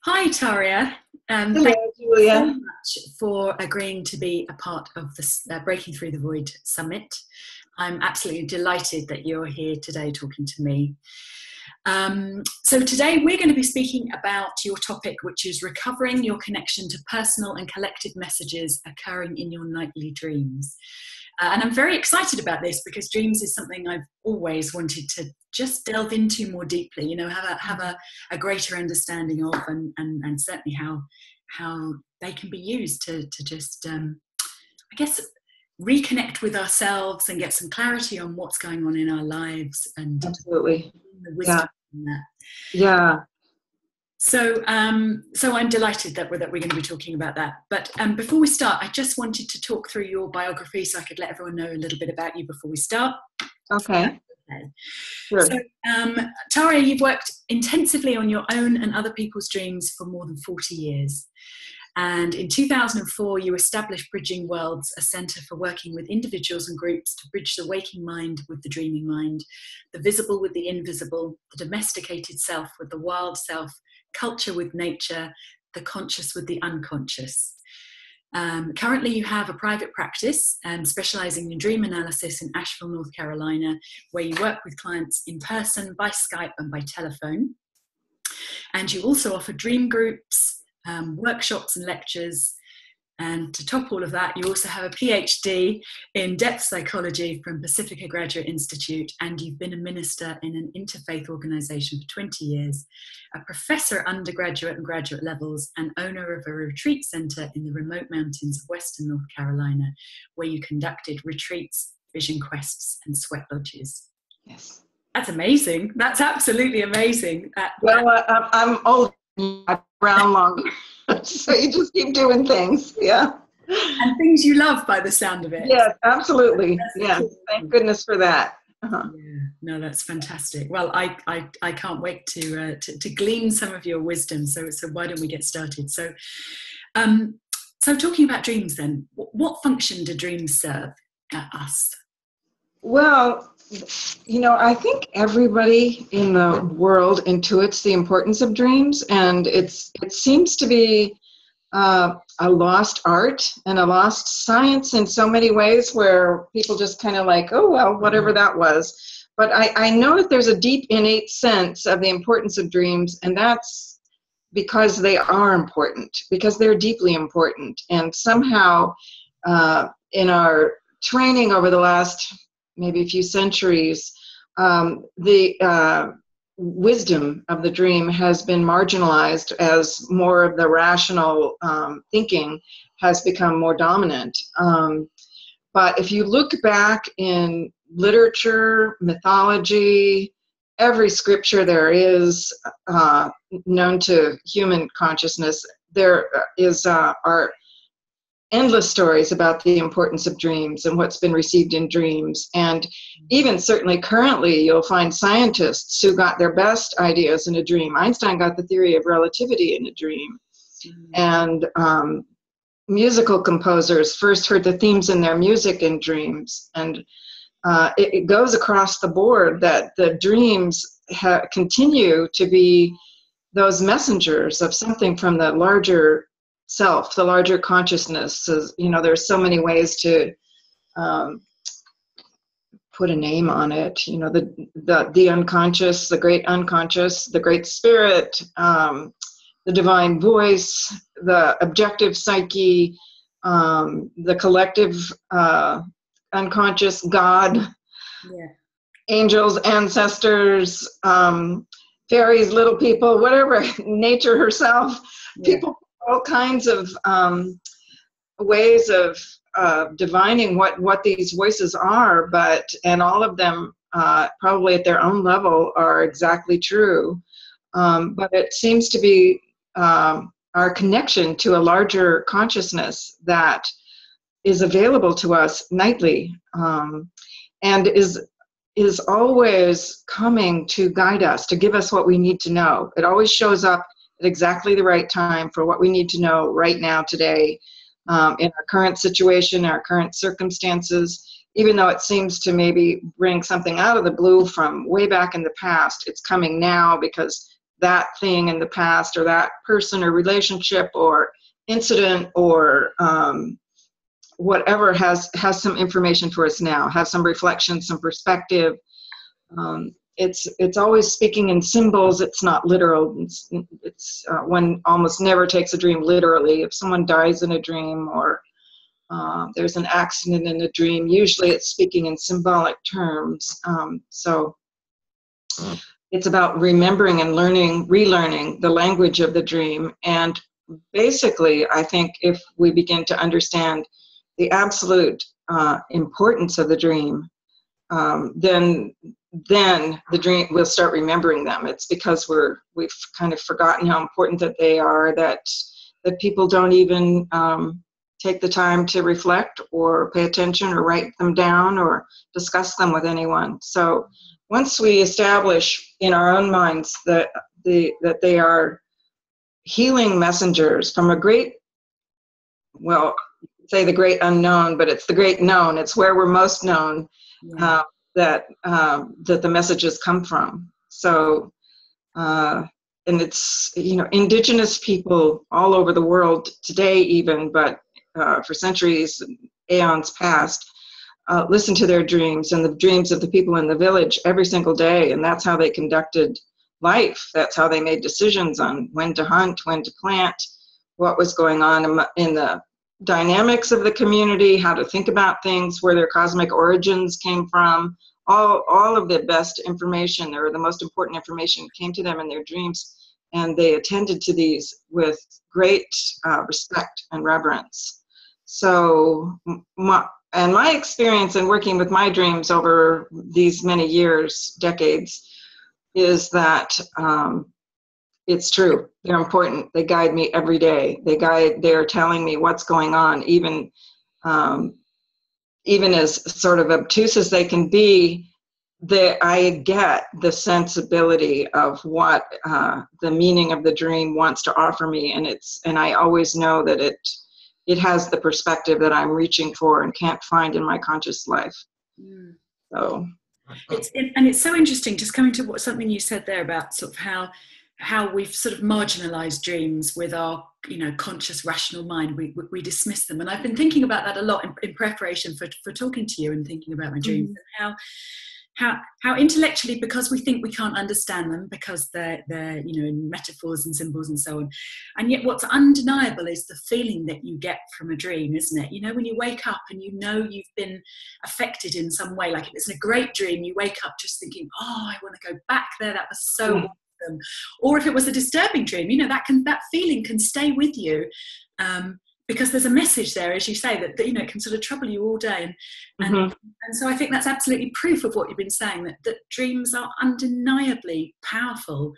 Hi, Tayria. Hello, Thank you so Julia. much for agreeing to be a part of this Breaking Through the Void Summit. I'm absolutely delighted that you're here today talking to me. So today we're going to be speaking about your topic, which is recovering your connection to personal and collective messages occurring in your nightly dreams. And I'm very excited about this because dreams is something I've always wanted to just delve into more deeply, have a greater understanding of, and certainly how they can be used to just, I guess, reconnect with ourselves and get some clarity on what's going on in our lives and Absolutely. the Yeah. wisdom in that. Yeah. So I'm delighted that we're going to be talking about that. But before we start, I just wanted to talk through your biography so I could let everyone know a little bit about you before we start. Okay. Okay. So, Sure. Tayria, you've worked intensively on your own and other people's dreams for more than 40 years. And in 2004, you established Bridging Worlds, a centre for working with individuals and groups to bridge the waking mind with the dreaming mind, the visible with the invisible, the domesticated self with the wild self, culture with nature, the conscious with the unconscious. Currently, you have a private practice specialising in dream analysis in Asheville, North Carolina, where you work with clients in person, by Skype and by telephone. And you also offer dream groups, workshops and lectures. And to top all of that, you also have a PhD in depth psychology from Pacifica Graduate Institute, and you've been a minister in an interfaith organisation for 20 years, a professor at undergraduate and graduate levels, and owner of a retreat centre in the remote mountains of Western North Carolina, where you conducted retreats, vision quests, and sweat lodges. Yes. That's amazing. That's absolutely amazing. Well, I'm old. I've been around longer. So you just keep doing things. Yeah. And things you love by the sound of it. Yes, absolutely. Yes. Thank goodness for that. Uh-huh. Yeah, no, that's fantastic. Well, I can't wait to glean some of your wisdom. So why don't we get started? So talking about dreams then, what function do dreams serve us? Well, I think everybody in the world intuits the importance of dreams, and it seems to be a lost art and a lost science in so many ways, where people just kind of like, oh, well, whatever that was. But I know that there's a deep innate sense of the importance of dreams, and that's because they are important, because they're deeply important. And somehow in our training over the last maybe a few centuries, the wisdom of the dream has been marginalized as more of the rational thinking has become more dominant. But if you look back in literature, mythology, every scripture there is known to human consciousness, there are endless stories about the importance of dreams and what's been received in dreams. And even certainly currently, you'll find scientists who got their best ideas in a dream. Einstein got the theory of relativity in a dream. And musical composers first heard the themes in their music in dreams. And it goes across the board that the dreams continue to be those messengers of something from the larger self, the larger consciousness. There's so many ways to put a name on it. The unconscious, the great unconscious, the great spirit, the divine voice, the objective psyche, the collective unconscious, God, angels, ancestors, fairies, little people, whatever, nature herself, people, all kinds of ways of divining what these voices are, and all of them probably at their own level are exactly true. But it seems to be our connection to a larger consciousness that is available to us nightly, and is always coming to guide us, to give us what we need to know. It always shows up at exactly the right time for what we need to know right now, today, in our current situation, our current circumstances. Even though it seems to maybe bring something out of the blue from way back in the past, it's coming now because that thing in the past, or that person or relationship or incident or whatever has some information for us now, has some reflection, some perspective. It's always speaking in symbols. It's not literal. It's one almost never takes a dream literally. If someone dies in a dream, or there's an accident in a dream, usually it's speaking in symbolic terms. So it's about remembering and relearning the language of the dream. And basically, I think if we begin to understand the absolute importance of the dream, then the dream, we'll start remembering them. It's because we've kind of forgotten how important that they are, that people don't even take the time to reflect or pay attention or write them down or discuss them with anyone. So once we establish in our own minds that they are healing messengers from a great, well, say the great unknown, but it's the great known. It's where we're most known. Yeah. That the messages come from. So, and it's, indigenous people all over the world today even, but for centuries, aeons past, listen to their dreams and the dreams of the people in the village every single day, and that's how they conducted life. That's how they made decisions on when to hunt, when to plant, what was going on in the dynamics of the community, how to think about things, where their cosmic origins came from. All of the best information, or the most important information, came to them in their dreams, and they attended to these with great respect and reverence. So my experience in working with my dreams over these many years, decades, is that it's true. They're important. They guide me every day. They're telling me what's going on, even as sort of obtuse as they can be. I get the sensibility of what the meaning of the dream wants to offer me, and I always know that it has the perspective that I'm reaching for and can't find in my conscious life. Mm. So it's so interesting, just coming to something you said there about sort of how we've sort of marginalized dreams with our conscious rational mind. We dismiss them, and I've been thinking about that a lot in preparation for talking to you and thinking about my dreams. Mm-hmm. And how intellectually, because we think we can't understand them because they're in metaphors and symbols and so on, and yet what's undeniable is the feeling that you get from a dream, isn't it? When you wake up and you've been affected in some way, like if it's a great dream, you wake up just thinking, oh, I want to go back there, that was so awesome. Or if it was a disturbing dream, that feeling can stay with you, because there's a message there, as you say, that it can sort of trouble you all day. And so I think that's absolutely proof of what you've been saying, that dreams are undeniably powerful.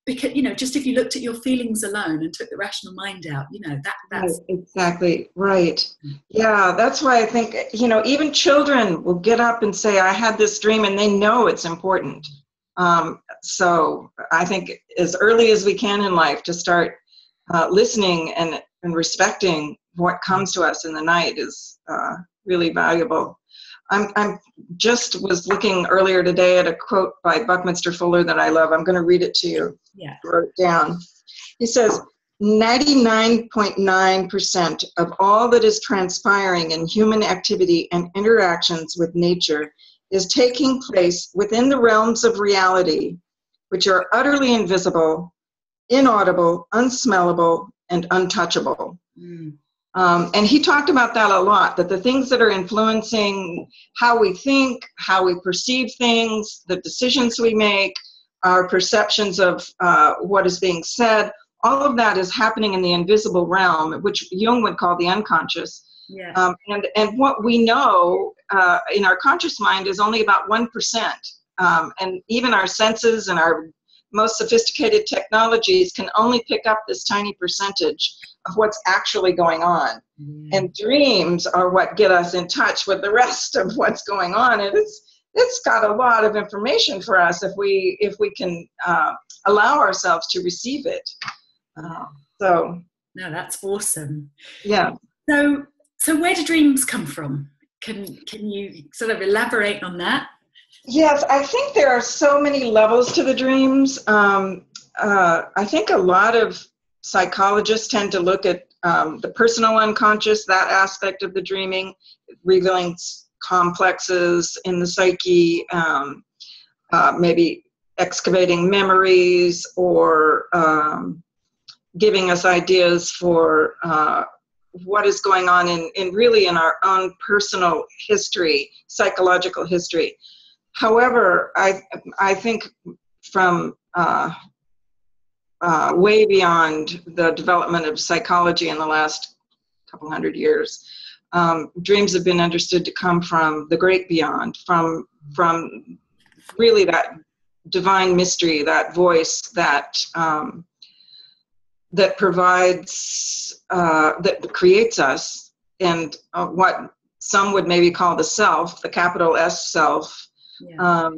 Because, just if you looked at your feelings alone and took the rational mind out, that's... Right, exactly, right. Yeah, that's why I think, even children will get up and say, I had this dream, and they know it's important. So I think as early as we can in life to start listening and respecting what comes to us in the night is really valuable. I'm just was looking earlier today at a quote by Buckminster Fuller that I love. I'm going to read it to you. Yeah. I wrote it down. He says, 99.9% of all that is transpiring in human activity and interactions with nature is taking place within the realms of reality, which are utterly invisible, inaudible, unsmellable, and untouchable. Mm. And he talked about that a lot, that the things that are influencing how we think, how we perceive things, the decisions we make, our perceptions of what is being said, all of that is happening in the invisible realm, which Jung would call the unconscious. Yeah. And what we know in our conscious mind is only about 1%. And even our senses and our most sophisticated technologies can only pick up this tiny percentage of what's actually going on. Mm. And dreams are what get us in touch with the rest of what's going on. And it's got a lot of information for us if we can allow ourselves to receive it. No, that's awesome. Yeah. So where do dreams come from? Can you sort of elaborate on that? Yes, I think there are so many levels to the dreams. I think a lot of psychologists tend to look at the personal unconscious, that aspect of the dreaming, revealing complexes in the psyche, maybe excavating memories, or giving us ideas for what is going on in really in our own personal history, psychological history. However, I think from way beyond the development of psychology in the last couple hundred years, dreams have been understood to come from the great beyond, from really that divine mystery, that voice that that provides, that creates us, and what some would maybe call the self, the capital S self. Yeah.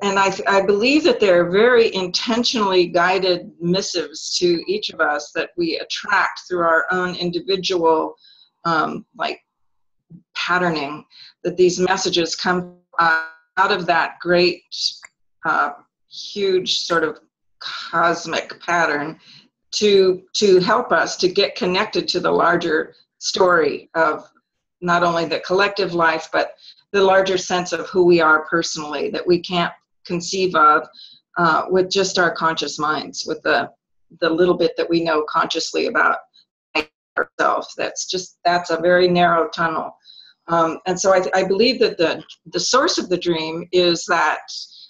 And I believe that there are very intentionally guided missives to each of us that we attract through our own individual, like, patterning, that these messages come out of that great, huge sort of cosmic pattern to help us to get connected to the larger story of not only the collective life, but the larger sense of who we are personally, that we can't conceive of with just our conscious minds, with the little bit that we know consciously about ourselves. That's a very narrow tunnel. And so I believe that the source of the dream is that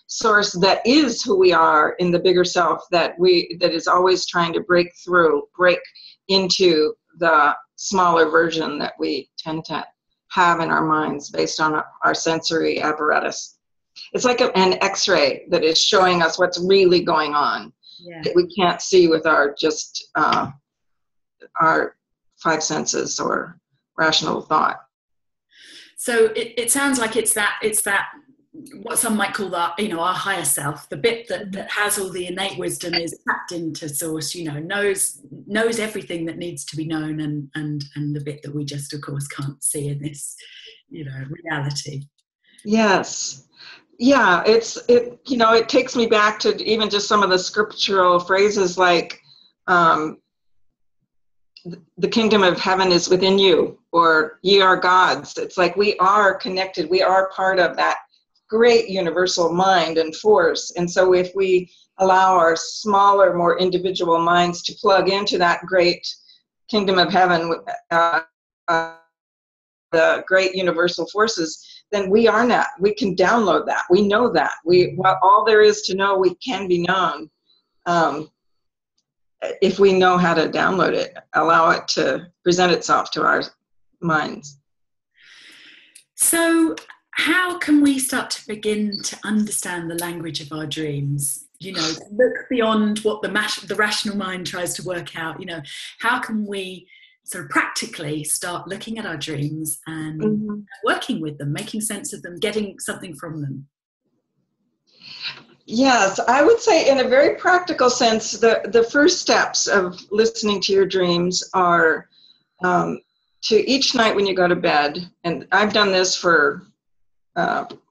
source that is who we are in the bigger self, that is always trying to break into the smaller version that we tend to have in our minds based on our sensory apparatus. It's like an X-ray that is showing us what's really going on, that we can't see with our five senses or rational thought. So it sounds like it's that what some might call that, our higher self, the bit that has all the innate wisdom, is tapped into source, knows everything that needs to be known, and the bit that we just, of course, can't see in this, reality. Yes. Yeah, it takes me back to even just some of the scriptural phrases like, the kingdom of heaven is within you, or ye are gods. It's like we are connected. We are part of that great universal mind and force. And so if we allow our smaller, more individual minds to plug into that great kingdom of heaven, the great universal forces, then we can download that. We know that. All there is to know, we can be known. If we know how to download it, allow it to present itself to our minds. So how can we start to begin to understand the language of our dreams? Look beyond what the rational mind tries to work out. How can we sort of practically start looking at our dreams and working with them, making sense of them, getting something from them? Yes, I would say in a very practical sense, the first steps of listening to your dreams are to each night when you go to bed, and I've done this for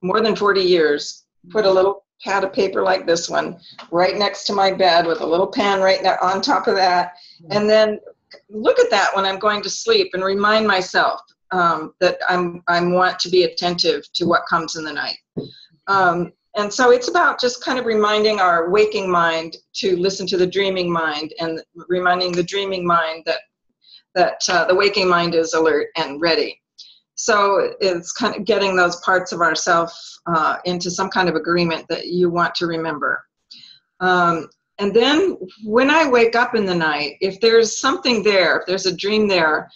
more than 40 years, put a little pad of paper like this one right next to my bed with a little pen right on top of that, and then look at that when I'm going to sleep and remind myself that I want to be attentive to what comes in the night. And so it's about just kind of reminding our waking mind to listen to the dreaming mind, and reminding the dreaming mind that the waking mind is alert and ready. So it's kind of getting those parts of ourself into some kind of agreement that you want to remember. And then when I wake up in the night, if there's something there, if there's a dream there,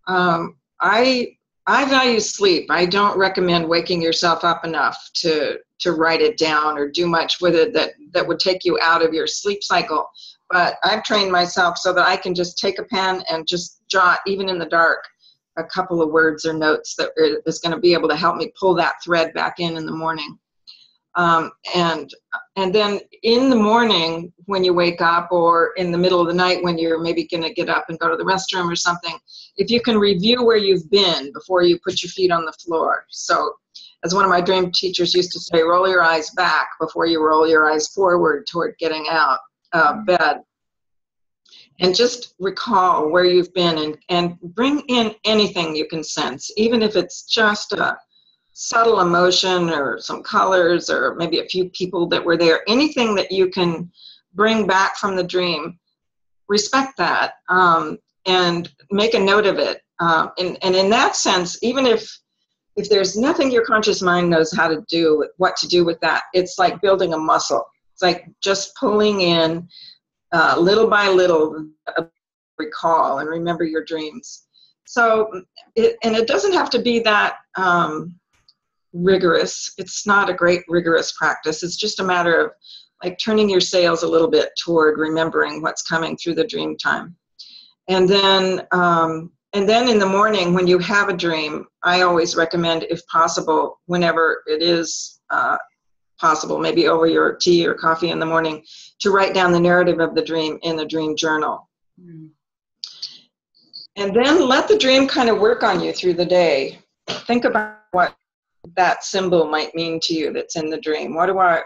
I value sleep. I don't recommend waking yourself up enough to write it down or do much with it that would take you out of your sleep cycle. But I've trained myself so that I can just take a pen and just jot, even in the dark, a couple of words or notes that is going to be able to help me pull that thread back in the morning. And then in the morning when you wake up, or in the middle of the night when you're maybe going to get up and go to the restroom or something, if you can review where you've been before you put your feet on the floor. So as one of my dream teachers used to say, roll your eyes back before you roll your eyes forward toward getting out of bed. And just recall where you've been and bring in anything you can sense, even if it's just a subtle emotion or some colors or maybe a few people that were there. Anything that you can bring back from the dream, respect that, and make a note of it. And in that sense, even if there's nothing your conscious mind knows how to do, what to do with that, it's like building a muscle. It's like just pulling in little by little, recall and remember your dreams. So, it doesn't have to be that rigorous. It's not a great rigorous practice. It's just a matter of like turning your sails a little bit toward remembering what's coming through the dream time. And then in the morning when you have a dream, I always recommend, if possible, whenever it is possible, maybe over your tea or coffee in the morning, to write down the narrative of the dream in a dream journal. Mm. And then let the dream kind of work on you through the day. Think about what that symbol might mean to you that's in the dream. Why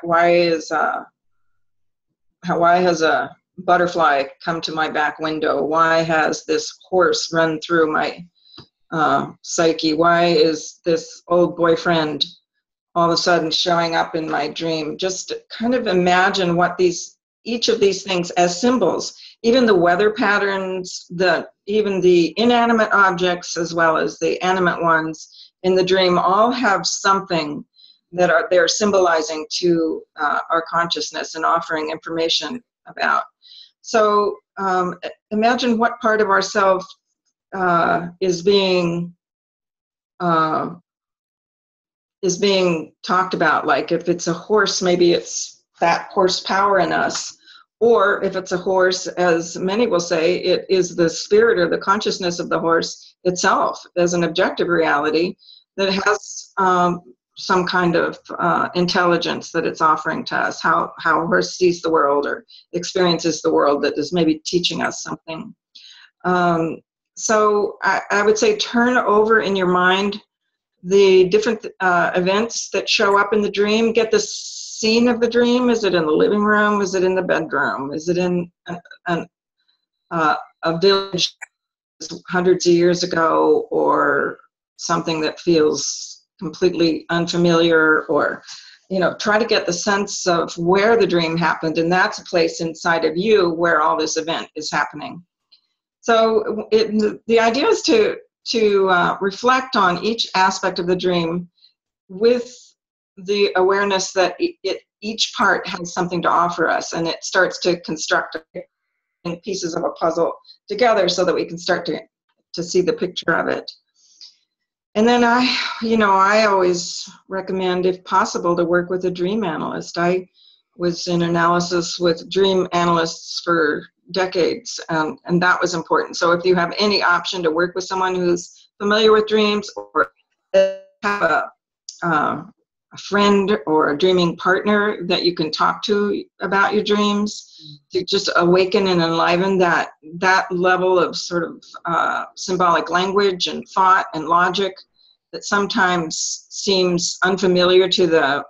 has a butterfly come to my back window? Why has this horse run through my psyche? Why is this old boyfriend all of a sudden showing up in my dream? Just kind of imagine what each of these things as symbols, even the weather patterns, even the inanimate objects as well as the animate ones in the dream, all have something that they're symbolizing to our consciousness and offering information about. So imagine what part of ourself is being talked about. Like if it's a horse, maybe it's that horsepower in us. Or if it's a horse, as many will say, it is the spirit or the consciousness of the horse itself as an objective reality that has some kind of intelligence that it's offering to us, how a horse sees the world or experiences the world, that is maybe teaching us something. So I would say turn over in your mind the different events that show up in the dream. Get the scene of the dream. Is it in the living room? Is it in the bedroom? Is it in a village hundreds of years ago, or something that feels completely unfamiliar? Or, try to get the sense of where the dream happened, and that's a place inside of you where all this event is happening. So the idea is to reflect on each aspect of the dream with the awareness that each part has something to offer us, and it starts to construct pieces of a puzzle together so that we can start to see the picture of it. And then I always recommend, if possible, to work with a dream analyst. I was in analysis with dream analysts for decades, and that was important. So if you have any option to work with someone who's familiar with dreams, or have a friend or a dreaming partner that you can talk to about your dreams, to just awaken and enliven that level of sort of symbolic language and thought and logic that sometimes seems unfamiliar to the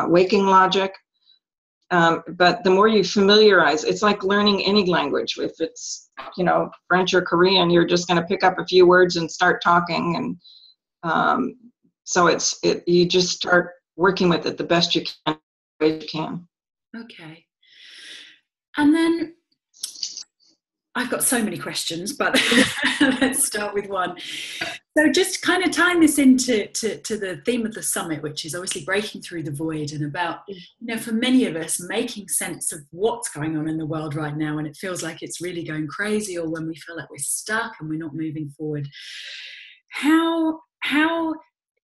waking logic. But the more you familiarize, it's like learning any language. If it's, French or Korean, you're just going to pick up a few words and start talking. And so you just start working with it the best you can. Okay. And then I've got so many questions, but let's start with one. So just kind of tying this into the theme of the summit, which is obviously breaking through the void, and about, for many of us, making sense of what's going on in the world right now, and it feels like it's really going crazy, or when we feel like we're stuck and we're not moving forward.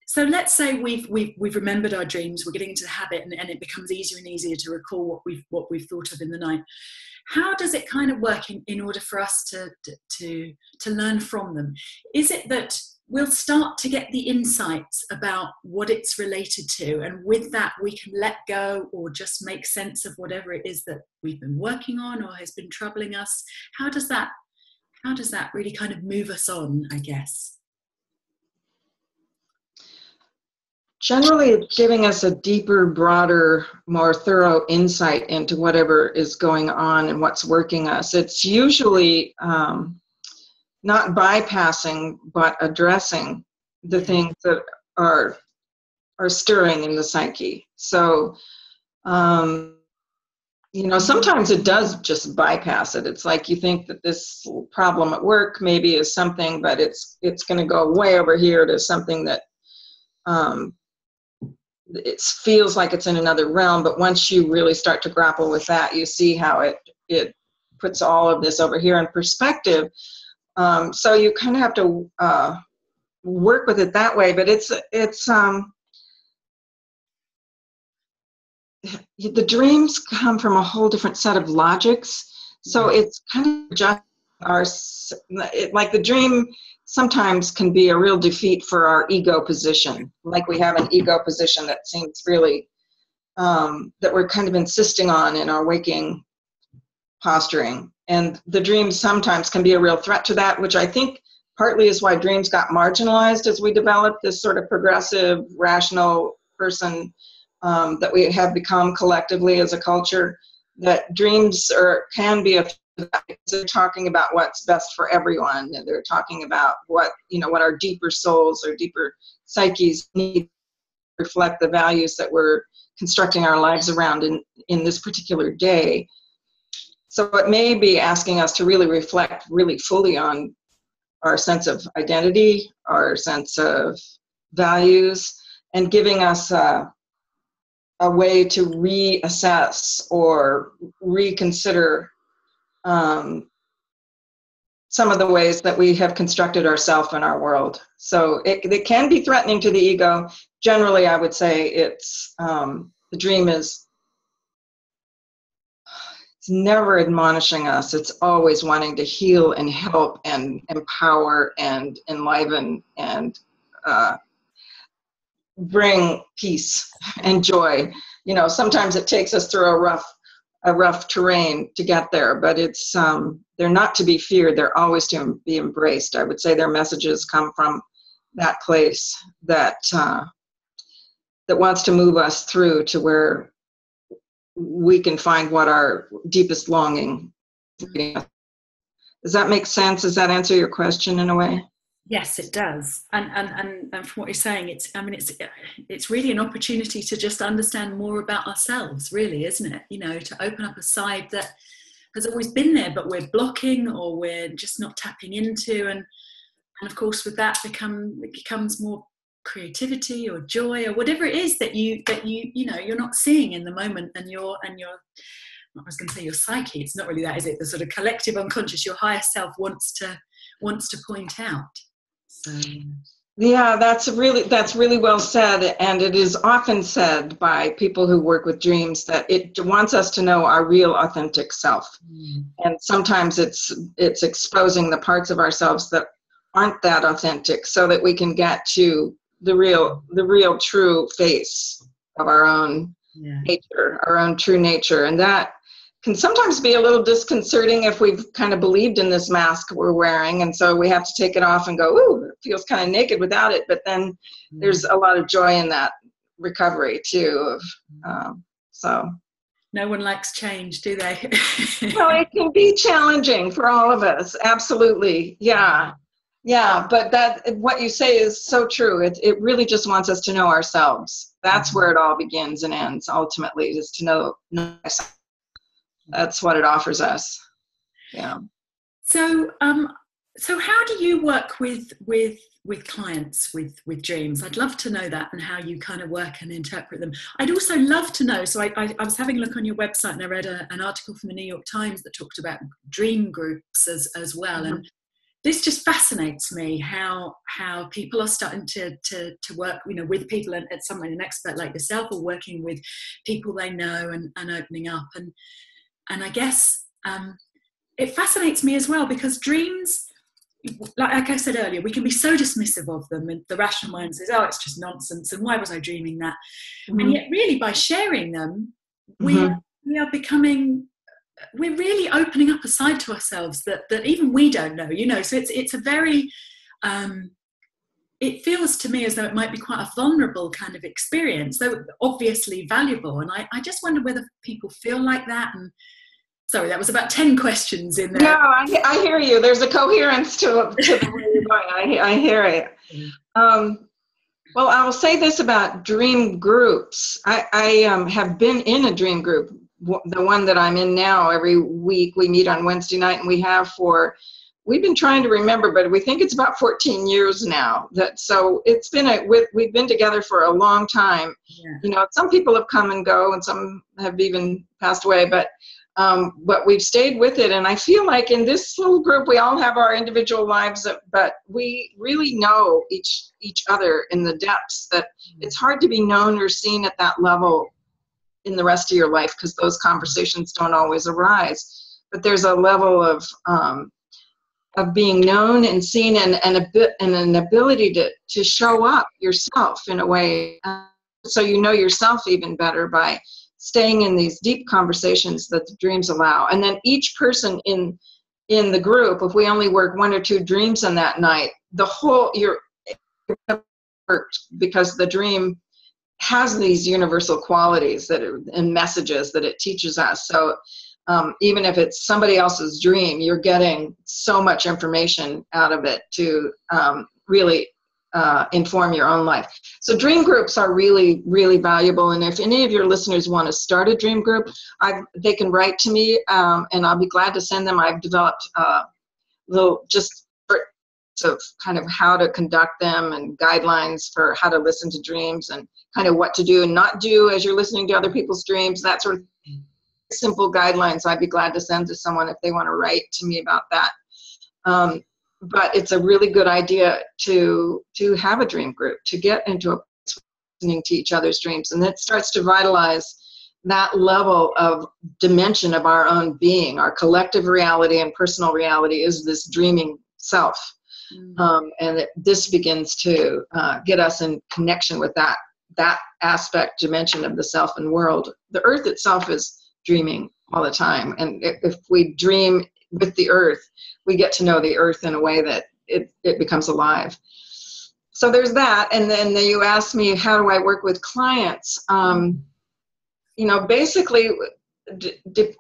So let's say we've remembered our dreams, we're getting into the habit, and it becomes easier and easier to recall what we've thought of in the night. How does it kind of work in order for us to learn from them? Is it that we'll start to get the insights about what it's related to, and with that we can let go or just make sense of whatever it is that we've been working on or has been troubling us? How does that really kind of move us on, I guess? generally it's giving us a deeper, broader, more thorough insight into whatever is going on and what's working us. It's usually not bypassing, but addressing the things that are stirring in the psyche. So, sometimes it does just bypass it. It's like you think that this problem at work maybe is something, but it's going to go way over here to something that it feels like it's in another realm. But once you really start to grapple with that, you see how it puts all of this over here in perspective. So you kind of have to work with it that way. But it's the dreams come from a whole different set of logics. So it's kind of just like the dream sometimes can be a real defeat for our ego position. Like we have an ego position that seems really, that we're kind of insisting on in our waking posturing. And the dreams sometimes can be a real threat to that, which I think partly is why dreams got marginalized as we developed this sort of progressive, rational person that we have become collectively as a culture. That dreams can be they're talking about what's best for everyone. They're talking about what our deeper souls or deeper psyches need to reflect the values that we're constructing our lives around in this particular day. So it may be asking us to really reflect really fully on our sense of identity, our sense of values, and giving us a way to reassess or reconsider some of the ways that we have constructed ourselves and our world. So it can be threatening to the ego. Generally, I would say it's the dream is it's never admonishing us. It's always wanting to heal and help and empower and enliven and bring peace and joy. Sometimes it takes us through a rough terrain to get there, but it's they're not to be feared. They're always to be embraced. I would say their messages come from that place that wants to move us through to where we can find what our deepest longing is. Does that make sense? Does that answer your question in a way? Yes, it does. And from what you're saying, it's really an opportunity to just understand more about ourselves, really, isn't it? To open up a side that has always been there, but we're blocking or we're just not tapping into. And of course, with that becomes more creativity or joy or whatever it is that you're not seeing in the moment, and your I was going to say your psyche. It's not really that, is it? The sort of collective unconscious, your higher self wants to point out. So yeah, that's really well said, and it is often said by people who work with dreams that it wants us to know our real authentic self. And sometimes it's exposing the parts of ourselves that aren't that authentic, so that we can get to the real true face of our own nature, our own true nature. And that can sometimes be a little disconcerting if we've kind of believed in this mask we're wearing, and so we have to take it off and go, ooh, it feels kind of naked without it. But then there's a lot of joy in that recovery too. So no one likes change, do they? Well, it can be challenging for all of us. Absolutely. Yeah. But what you say is so true. It really just wants us to know ourselves. That's where it all begins and ends. Ultimately, is to know ourselves. That's what it offers us. Yeah. So how do you work with clients with dreams? I'd love to know that, and how you kind of work and interpret them. I'd also love to know, so I was having a look on your website, and I read an article from the New York Times that talked about dream groups as well. And this just fascinates me, how people are starting to work, with people, and an expert like yourself, or working with people they know and opening up. And I guess it fascinates me as well, because dreams, like I said earlier, we can be so dismissive of them, and the rational mind says, oh, it's just nonsense, and why was I dreaming that? And yet really, by sharing them, we are becoming, we're really opening up a side to ourselves that even we don't know, so it's a very it feels to me as though it might be quite a vulnerable kind of experience, though obviously valuable. And I just wonder whether people feel like that. And sorry, that was about 10 questions in there. No, I hear you. There's a coherence to the way you're going. I hear it. Well, I will say this about dream groups. I have been in a dream group, the one that I'm in now. Every week we meet on Wednesday night, and we've been trying to remember, but we think it's about 14 years now. So it's been we've been together for a long time. Yeah. You know, some people have come and go, and some have even passed away, but we've stayed with it. And I feel like in this little group, we all have our individual lives, but we really know each other in the depths that it's hard to be known or seen at that level in the rest of your life, because those conversations don't always arise. But there's a level of being known and seen, and an ability to show up yourself in a way, so you know yourself even better by staying in these deep conversations that the dreams allow. And then each person in the group, if we only work 1 or 2 dreams on that night, the whole you're because the dream has these universal qualities and messages that it teaches us. So even if it's somebody else's dream, you're getting so much information out of it to really inform your own life. So dream groups are really, really valuable. And if any of your listeners want to start a dream group, they can write to me, and I'll be glad to send them. I've developed little just of kind of how to conduct them and guidelines for how to listen to dreams and kind of what to do and not do as you're listening to other people's dreams, that sort of simple guidelines. I'd be glad to send to someone if they want to write to me about that. But it's a really good idea to have a dream group, to get into a listening to each other's dreams. And it starts to vitalize that level of dimension of our own being. Our collective reality and personal reality is this dreaming self. And this begins to get us in connection with that aspect, dimension of the self and world. The earth itself is dreaming all the time. And if we dream with the earth, we get to know the earth in a way that it becomes alive. So there's that. And then you asked me, how do I work with clients? Basically,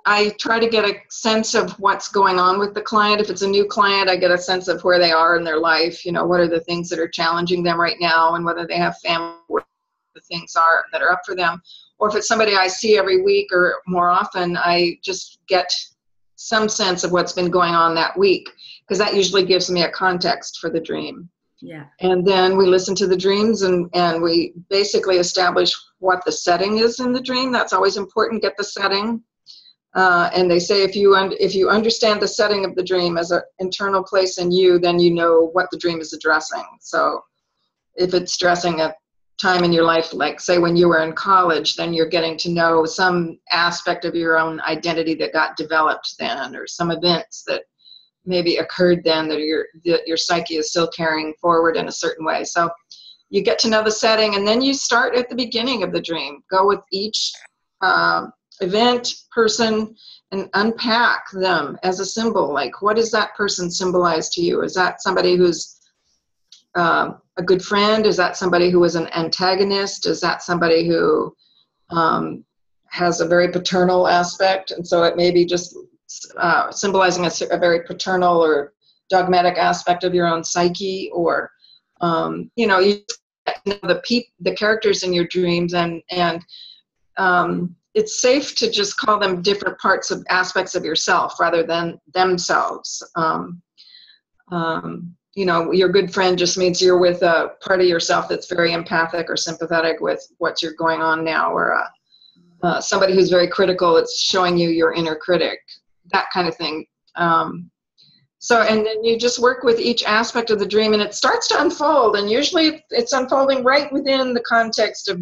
I try to get a sense of what's going on with the client. If it's a new client, I get a sense of where they are in their life. What are the things that are challenging them right now, and whether they have family, where the things are that are up for them. Or if it's somebody I see every week or more often, I just get some sense of what's been going on that week, because that usually gives me a context for the dream. Yeah. And then we listen to the dreams, and we basically establish what the setting is in the dream. That's always important. Get the setting. And they say if you understand the setting of the dream as an internal place in you, then you know what the dream is addressing. So if it's addressing a time in your life, like say when you were in college, then you're getting to know some aspect of your own identity that got developed then, or some events that maybe occurred then that your psyche is still carrying forward in a certain way. So you get to know the setting, and then you start at the beginning of the dream. Go with each event, person, and unpack them as a symbol. Like, what does that person symbolize to you? Is that somebody who's a good friend? Is that somebody who is an antagonist? Is that somebody who has a very paternal aspect? And so it may be just symbolizing a very paternal or dogmatic aspect of your own psyche, or you get to know the characters in your dreams, and it's safe to just call them different parts of aspects of yourself rather than themselves. Your good friend just means you're with a part of yourself that's very empathic or sympathetic with what's going on now, or somebody who's very critical, it's showing you your inner critic, that kind of thing. And then you just work with each aspect of the dream, and it starts to unfold, and usually it's unfolding right within the context of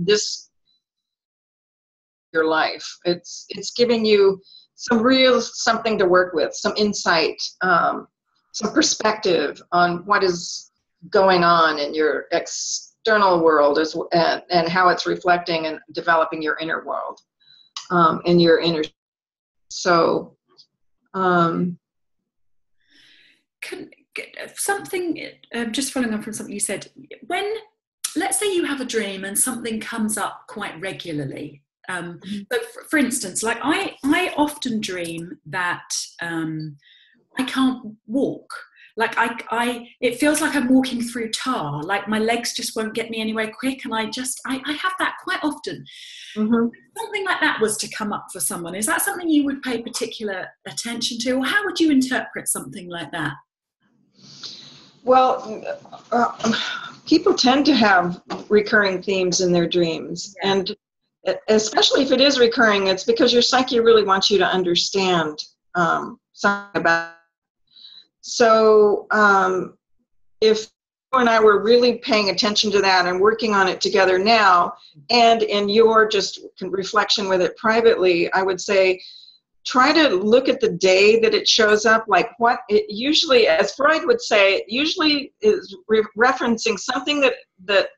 your life. It's giving you something to work with, some insight, some perspective on what is going on in your external world and how it's reflecting and developing your inner world, and your inner. So something, just following on from something you said, when, let's say you have a dream and something comes up quite regularly. So for instance, like I often dream that I can't walk. Like it feels like I'm walking through tar. Like my legs just won't get me anywhere quick, and I have that quite often. Mm-hmm. If something like that was to come up for someone, is that something you would pay particular attention to, or how would you interpret something like that? Well, people tend to have recurring themes in their dreams, Yeah. and especially if it is recurring, it's because your psyche really wants you to understand something about it. So if you and I were really paying attention to that and working on it together now, and in your just reflection with it privately, I would say try to look at the day that it shows up, like what it usually, as Freud would say, it usually is referencing something that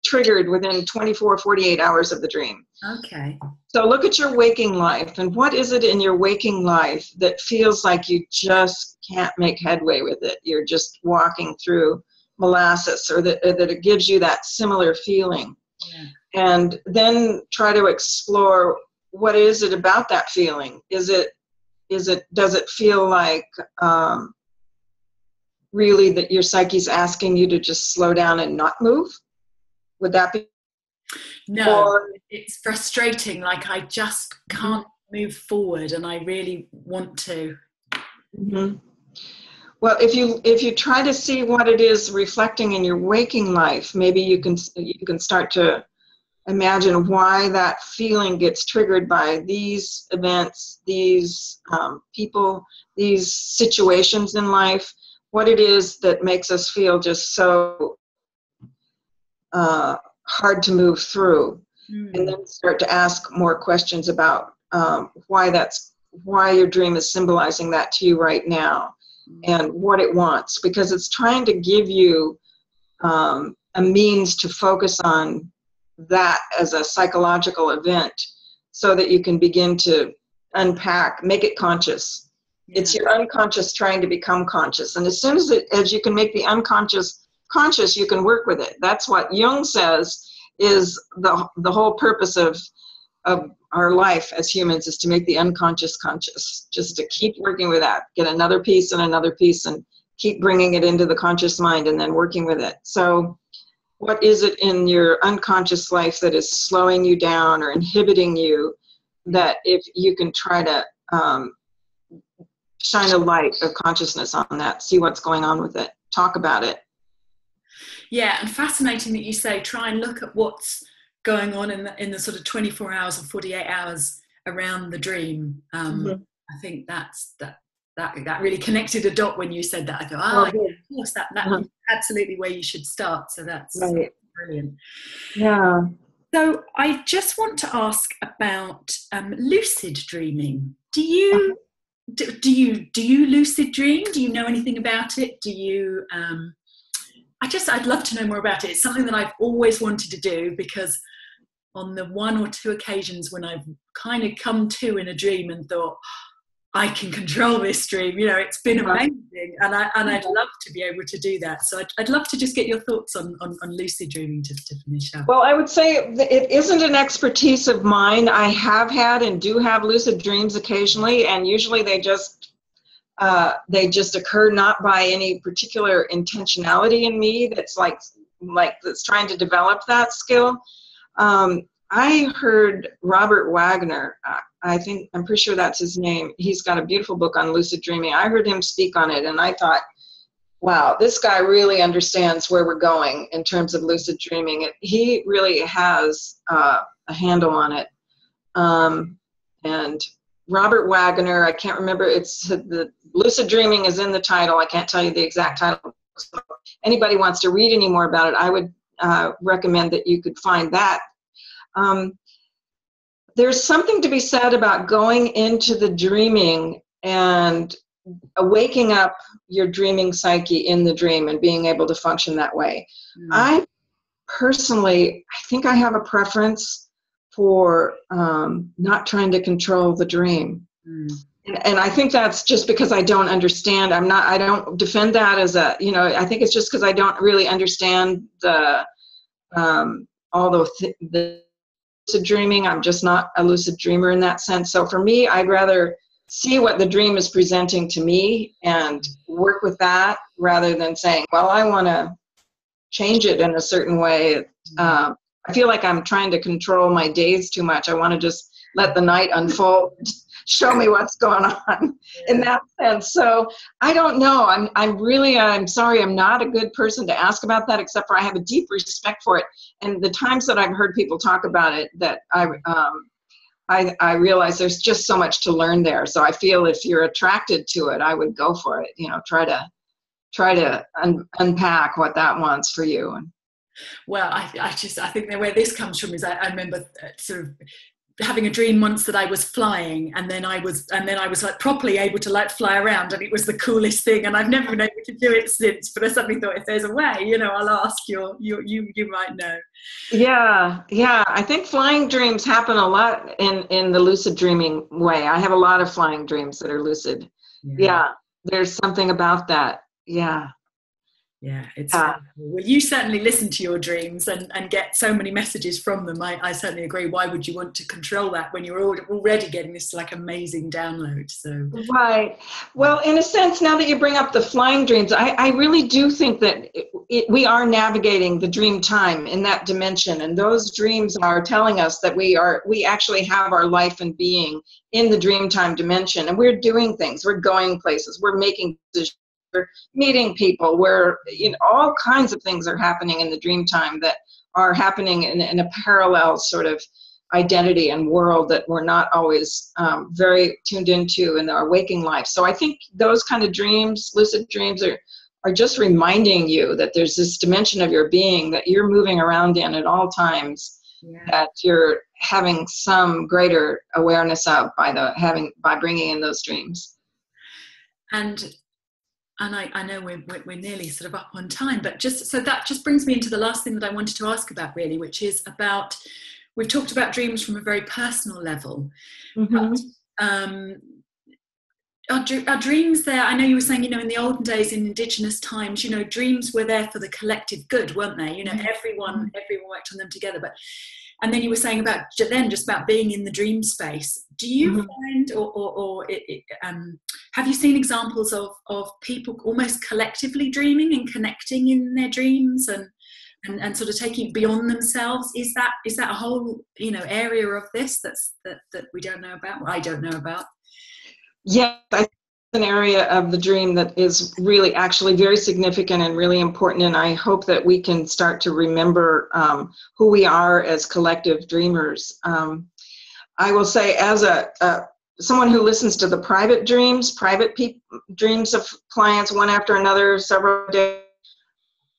triggered within 24, 48 hours of the dream. Okay. So look at your waking life, and what is it in your waking life that feels like you just can't make headway with it? You're just walking through molasses, or that it gives you that similar feeling. Yeah. And then try to explore, what is it about that feeling? Does it feel like really that your psyche's asking you to just slow down and not move? Would that be? No, or, it's frustrating. Like I just can't move forward, and I really want to. Mm-hmm. Well, if you try to see what it is reflecting in your waking life, maybe you can start to imagine why that feeling gets triggered by these events, these people, these situations in life, what it is that makes us feel just so hard to move through. And then start to ask more questions about why your dream is symbolizing that to you right now, and what it wants, because it's trying to give you a means to focus on that as a psychological event, so that you can begin to unpack, make it conscious. Yeah. It's your unconscious trying to become conscious, and as soon as you can make the unconscious conscious, you can work with it. That's what Jung says is the whole purpose of our life as humans, is to make the unconscious conscious, just to keep working with that, get another piece and another piece, and keep bringing it into the conscious mind, and then working with it. So what is it in your unconscious life that is slowing you down or inhibiting you, that if you can try to shine a light of consciousness on that, see what's going on with it, talk about it. Yeah, and fascinating that you say try and look at what's going on in the sort of 24 hours or 48 hours around the dream. I think that really connected a dot when you said that. I go, yeah, of course, that's absolutely where you should start. So that's right. Brilliant. Yeah. So I just want to ask about lucid dreaming. Do you lucid dream? Do you know anything about it? Do you? I'd love to know more about it. It's something that I've always wanted to do, because on the one or two occasions when I've kind of come to in a dream and thought, I can control this dream, it's been amazing, and I'd love to be able to do that. So I'd love to just get your thoughts on lucid dreaming to finish up. Well, I would say it isn't an expertise of mine. I have had and do have lucid dreams occasionally, and usually they just occur not by any particular intentionality in me that's like that's trying to develop that skill. I heard Robert Wagner, I'm pretty sure that's his name. He's got a beautiful book on lucid dreaming. I heard him speak on it, and I thought, wow, this guy really understands where we're going in terms of lucid dreaming. He really has a handle on it. And Robert Wagner, I can't remember, the lucid dreaming is in the title. I can't tell you the exact title. So if anybody wants to read any more about it, I would recommend that you could find that. There's something to be said about going into the dreaming and waking up your dreaming psyche in the dream and being able to function that way. I personally, I think I have a preference for not trying to control the dream. And I think that's just because I don't understand. I don't defend that as a, I think it's just because I don't really understand all the lucid dreaming. I'm just not a lucid dreamer in that sense. So for me, I'd rather see what the dream is presenting to me and work with that rather than saying, well, I want to change it in a certain way. I feel like I'm trying to control my days too much. I want to just let the night unfold, show me what's going on in that sense. So I don't know. I'm sorry. I'm not a good person to ask about that, except for I have a deep respect for it. And the times that I've heard people talk about it, that I realize there's just so much to learn there. So I feel if you're attracted to it, I would go for it. Try to unpack what that wants for you. Well, I think that where this comes from is I remember sort of having a dream once that I was flying, and then I was like properly able to like fly around, and it was the coolest thing. And I've never been able to do it since. But I suddenly thought, if there's a way, I'll ask you. You might know. Yeah. I think flying dreams happen a lot in the lucid dreaming way. I have a lot of flying dreams that are lucid. Yeah. There's something about that. Yeah. Yeah, it's well, you certainly listen to your dreams and get so many messages from them. I certainly agree. Why would you want to control that when you're already getting this like amazing download? So right. Well, in a sense, now that you bring up the flying dreams, I really do think that we are navigating the dream time in that dimension, and those dreams are telling us that we actually have our life and being in the dream time dimension, and we're doing things, we're going places, we're making decisions. We're meeting people, where all kinds of things are happening in the dream time that are happening in a parallel sort of identity and world that we're not always very tuned into in our waking life. So I think those kind of dreams, lucid dreams, are just reminding you that there's this dimension of your being that you're moving around in at all times, that you're having some greater awareness of by bringing in those dreams. And I know we're nearly sort of up on time, but that just brings me into the last thing that I wanted to ask about, really, which is about, we've talked about dreams from a very personal level. Mm-hmm. But are dreams there? I know you were saying, in the olden days, in indigenous times, dreams were there for the collective good, weren't they? Everyone worked on them together. And then you were saying about just about being in the dream space. Do you find, or have you seen examples of people almost collectively dreaming and connecting in their dreams and sort of taking it beyond themselves? Is that a whole area of this that we don't know about? Or I don't know about. Yeah, I think it's an area of the dream that is really actually very significant and really important, and I hope that we can start to remember who we are as collective dreamers. I will say, as someone who listens to the private dreams of clients one after another, several days,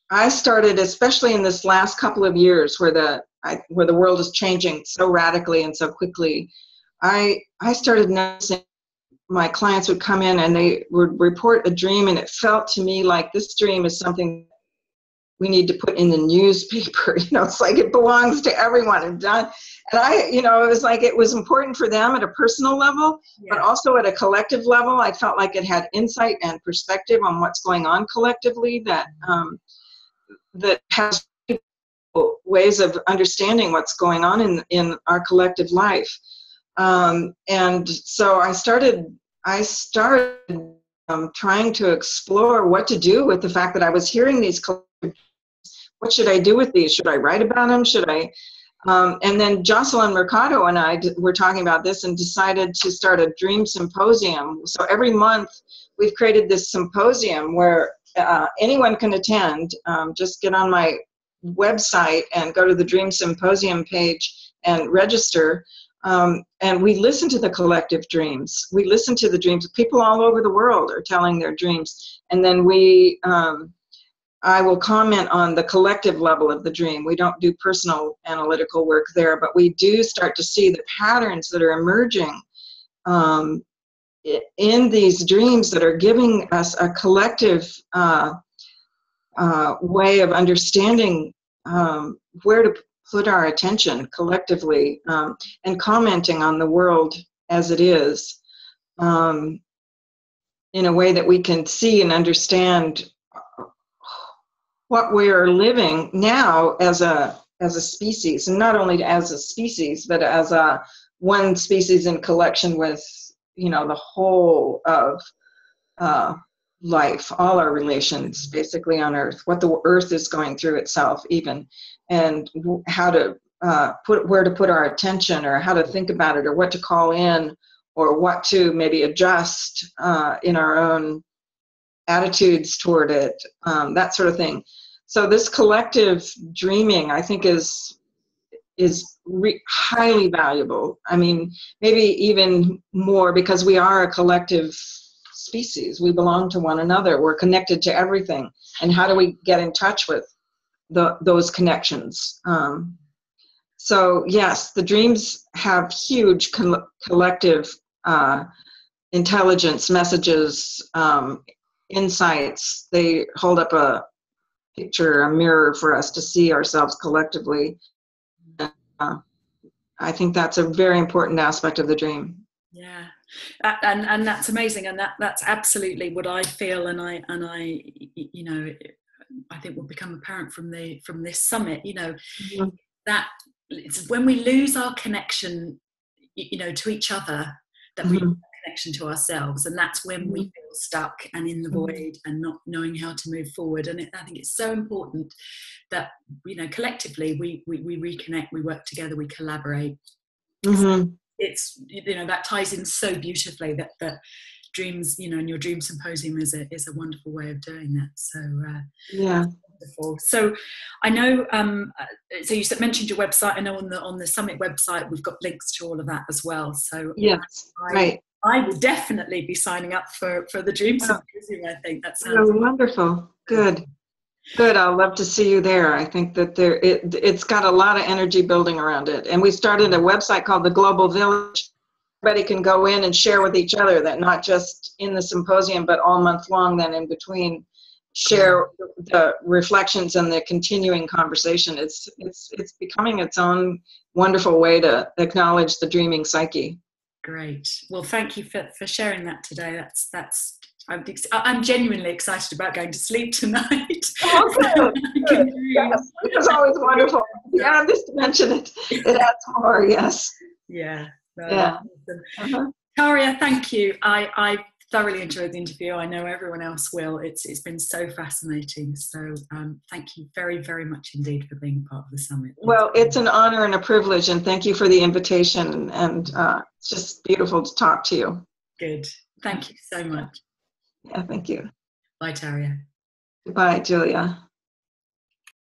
I started, especially in this last couple of years where the world is changing so radically and so quickly, I started noticing my clients would come in and they would report a dream, and it felt to me like this dream is something we need to put in the newspaper. It's like it belongs to everyone and done. And it was like it was important for them at a personal level, but also at a collective level. I felt like it had insight and perspective on what's going on collectively that has ways of understanding what's going on in our collective life. And so I started trying to explore what to do with the fact that I was hearing these. What should I do with these? Should I write about them? Should I? And then Jocelyn Mercado and I were talking about this and decided to start a dream symposium. So every month we've created this symposium where anyone can attend. Just get on my website and go to the Dream Symposium page and register. And we listen to the collective dreams. We listen to the dreams. People all over the world are telling their dreams. And then I will comment on the collective level of the dream. We don't do personal analytical work there, but we do start to see the patterns that are emerging in these dreams that are giving us a collective way of understanding where to put our attention collectively and commenting on the world as it is. in a way that we can see and understand what we are living now as a species, and not only as a species, but as a one species in collection with, the whole of life, all our relations basically on Earth, what the Earth is going through itself even, and how to where to put our attention, or how to think about it, or what to call in, or what to maybe adjust in our own attitudes toward it, that sort of thing. So this collective dreaming, I think, is highly valuable. I mean, maybe even more, because we are a collective species. We belong to one another. We're connected to everything. And how do we get in touch with those connections? So yes, the dreams have huge collective intelligence, messages, insights. They hold up a picture, a mirror for us to see ourselves collectively. I think that's a very important aspect of the dream. Yeah, and that's amazing, and that's absolutely what I feel, and I I think will become apparent from this summit. Mm-hmm. That it's when we lose our connection, to each other, that we Mm-hmm. lose our connection to ourselves, and that's when we feel stuck and in the void and not knowing how to move forward. And I think it's so important that collectively we reconnect, we work together, we collaborate. Mm-hmm. It's that ties in so beautifully that dreams, and your dream symposium is a wonderful way of doing that. So yeah. Wonderful. So I know, so you mentioned your website. I know on the summit website we've got links to all of that as well. So yes, right. I will definitely be signing up for the dream symposium. I think that sounds wonderful. Good. I'll love to see you there. I think that it's got a lot of energy building around it. And we started a website called the Global Village. Everybody can go in and share with each other, that not just in the symposium, but all month long, then in between, share the reflections and the continuing conversation. It's becoming its own wonderful way to acknowledge the dreaming psyche. Great. Well, thank you for sharing that today. I'm genuinely excited about going to sleep tonight. Oh, good. Yes, it's always wonderful. Yeah, just to mention it adds more. Yes. Yeah. No, yeah. Awesome. Tayria, thank you. I thoroughly enjoyed the interview. I know everyone else will. It's been so fascinating. So thank you very, very much indeed for being part of the summit. Well, it's an honor and a privilege, and thank you for the invitation. And it's just beautiful to talk to you. Good. Thank you so much. Yeah, thank you. Bye, Tayria. Goodbye, Julia.